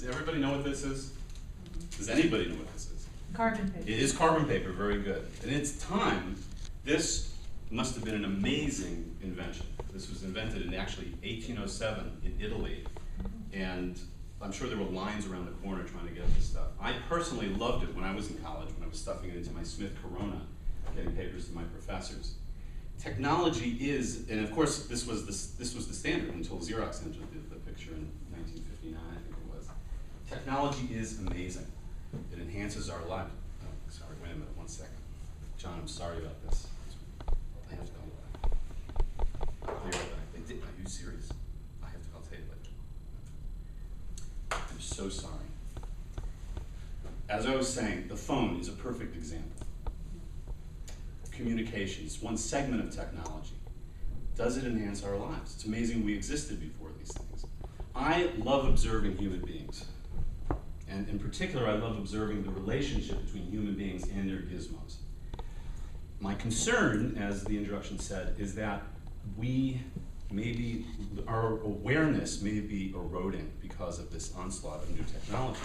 everybody know what this is? Does anybody know what this is? Carbon paper. It is carbon paper, very good. In its time, this must have been an amazing invention. This was invented in actually 1807 in Italy, and I'm sure there were lines around the corner trying to get this stuff. I personally loved it when I was in college, when I was stuffing it into my Smith Corona, getting papers to my professors. Technology is, and of course this was the standard until Xerox entered the picture in 1959, I think it was. Technology is amazing. It enhances our life. Oh, sorry, wait a minute, 1 second. John, I'm sorry about this. I have to call you back. I'll call you right back. Are you serious? I'll tell you later. I'm so sorry. As I was saying, the phone is a perfect example. Communications, one segment of technology. Does it enhance our lives? It's amazing we existed before these things. I love observing human beings. And in particular, I love observing the relationship between human beings and their gizmos. My concern, as the introduction said, is that our awareness may be eroding because of this onslaught of new technology.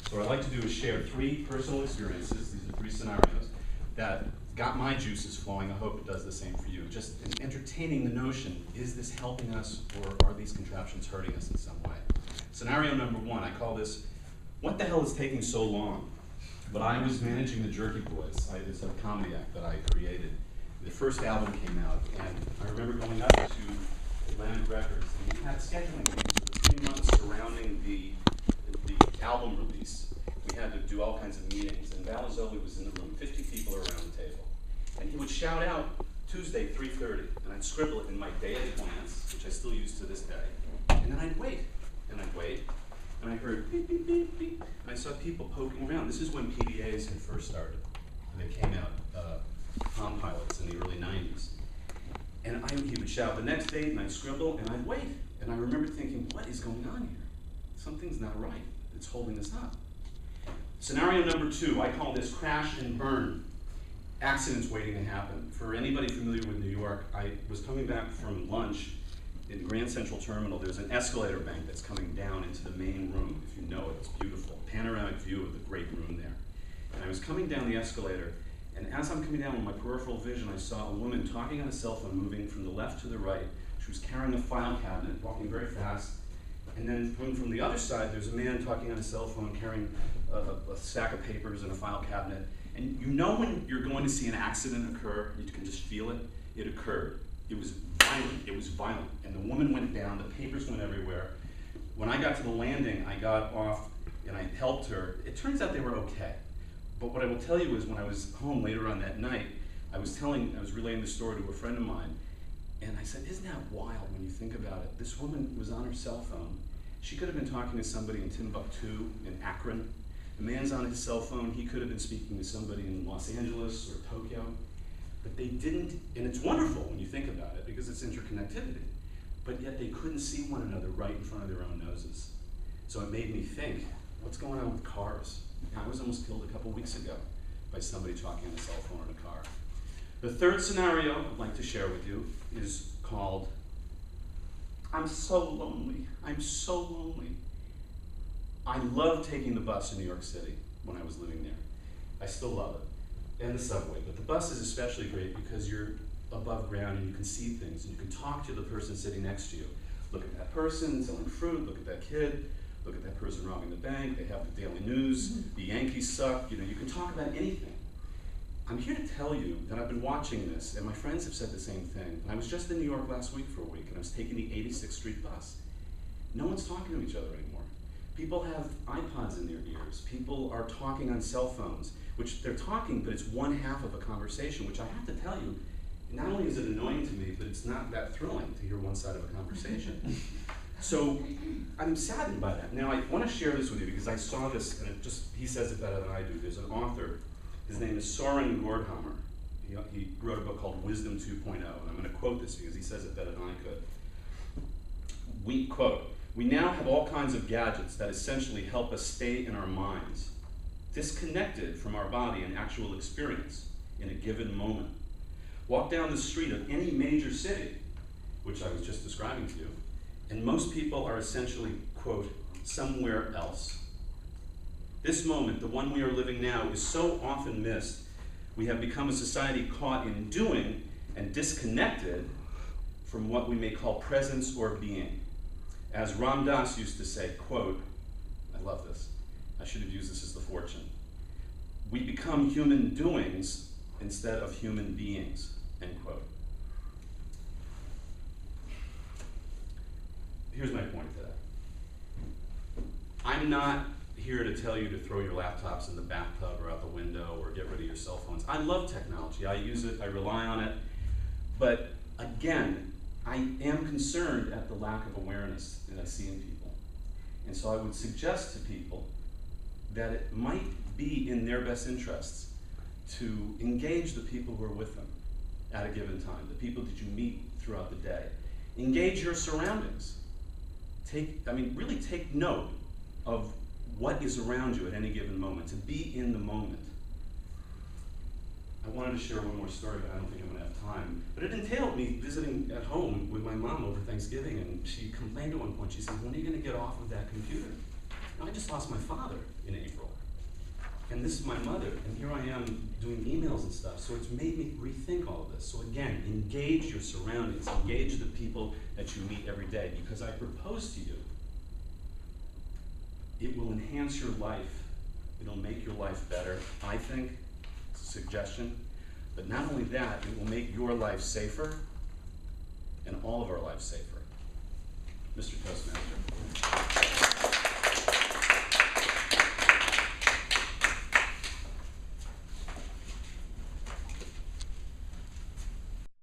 So what I'd like to do is share 3 personal experiences. These are 3 scenarios that got my juices flowing. I hope it does the same for you. Just entertaining the notion, is this helping us or are these contraptions hurting us in some way? Scenario number 1, I call this, what the hell is taking so long? But I was managing the Jerky Boys. It's a comedy act that I created. The first album came out, and I remember going up to Atlantic Records, and we had scheduling meetings for the 3 months surrounding the album release. We had to do all kinds of meetings, and Valazoli was in the room, 50 people around the table. And he would shout out, Tuesday, 3:30, and I'd scribble it in my daily plans, which I still use to this day. And then I'd wait, and I'd wait, and I heard beep, beep, beep, beep, and I saw people poking around. This is when PDAs had first started. They came out, Palm Pilots in the early 90s. And he would shout the next date, and I'd scribble, and I'd wait. And I remember thinking, what is going on here? Something's not right. It's holding us up. Scenario number 2, I call this crash and burn. Accidents waiting to happen. For anybody familiar with New York, I was coming back from lunch in the Grand Central Terminal. There's an escalator bank that's coming down into the main room. If you know it, it's beautiful. Panoramic view of the great room there. And I was coming down the escalator, and as I'm coming down with my peripheral vision, I saw a woman talking on a cell phone, moving from the left to the right. She was carrying a file cabinet, walking very fast. And then from the other side, there's a man talking on a cell phone, carrying a stack of papers and a file cabinet. And you know when you're going to see an accident occur, you can just feel it. It occurred. It was violent. It was violent. And the woman went down. The papers went everywhere. When I got to the landing, I got off and I helped her. It turns out they were okay. But what I will tell you is when I was home later on that night, I was relaying the story to a friend of mine. And I said, isn't that wild when you think about it? This woman was on her cell phone. She could have been talking to somebody in Timbuktu, in Akron. The man's on his cell phone. He could have been speaking to somebody in Los Angeles or Tokyo. But they didn't, and it's wonderful when you think about it because it's interconnectivity. But yet they couldn't see one another right in front of their own noses. So it made me think, what's going on with cars? I was almost killed a couple weeks ago by somebody talking on a cell phone in a car. The third scenario I'd like to share with you is called, I'm so lonely. I'm so lonely. I loved taking the bus in New York City when I was living there. I still love it. And the subway. But the bus is especially great because you're above ground and you can see things and you can talk to the person sitting next to you. Look at that person selling fruit, look at that kid, look at that person robbing the bank, they have the daily news, the Yankees suck, you can talk about anything. I'm here to tell you that I've been watching this, and my friends have said the same thing. And I was just in New York last week for a week, and I was taking the 86th Street bus. No one's talking to each other anymore. People have iPods in their ears. People are talking on cell phones, which they're talking, but it's one half of a conversation, which I have to tell you, not only is it annoying to me, but it's not that thrilling to hear one side of a conversation. So I'm saddened by that. Now I want to share this with you because I saw this, and he says it better than I do. There's an author, his name is Soren Gordhammer. He wrote a book called Wisdom 2.0, and I'm going to quote this because he says it better than I could. We quote, "We now have all kinds of gadgets that essentially help us stay in our minds, disconnected from our body and actual experience in a given moment. Walk down the street of any major city," which I was just describing to you, "and most people are essentially, quote, somewhere else. This moment, the one we are living now, is so often missed. We have become a society caught in doing and disconnected from what we may call presence or being. As Ram Dass used to say, quote, I love this, I should have used this as the fortune. We become human doings instead of human beings, end quote. Here's my point today. I'm not here to tell you to throw your laptops in the bathtub or out the window or get rid of your cell phones. I love technology, I use it, I rely on it, but again, I am concerned at the lack of awareness that I see in people. And so I would suggest to people that it might be in their best interests to engage the people who are with them at a given time, the people that you meet throughout the day. Engage your surroundings. Really take note of what is around you at any given moment, to be in the moment. I wanted to share one more story, but I don't think I'm gonna have time. But it entailed me visiting at home with my mom over Thanksgiving, and she complained at one point. She said, when are you gonna get off of that computer? Now, I just lost my father in April. And this is my mother, and here I am doing emails and stuff, so it's made me rethink all of this. So again, engage your surroundings, engage the people that you meet every day, because I propose to you, it will enhance your life, it'll make your life better, I think, it's a suggestion, but not only that, it will make your life safer, and all of our lives safer. Mr. Toastmaster.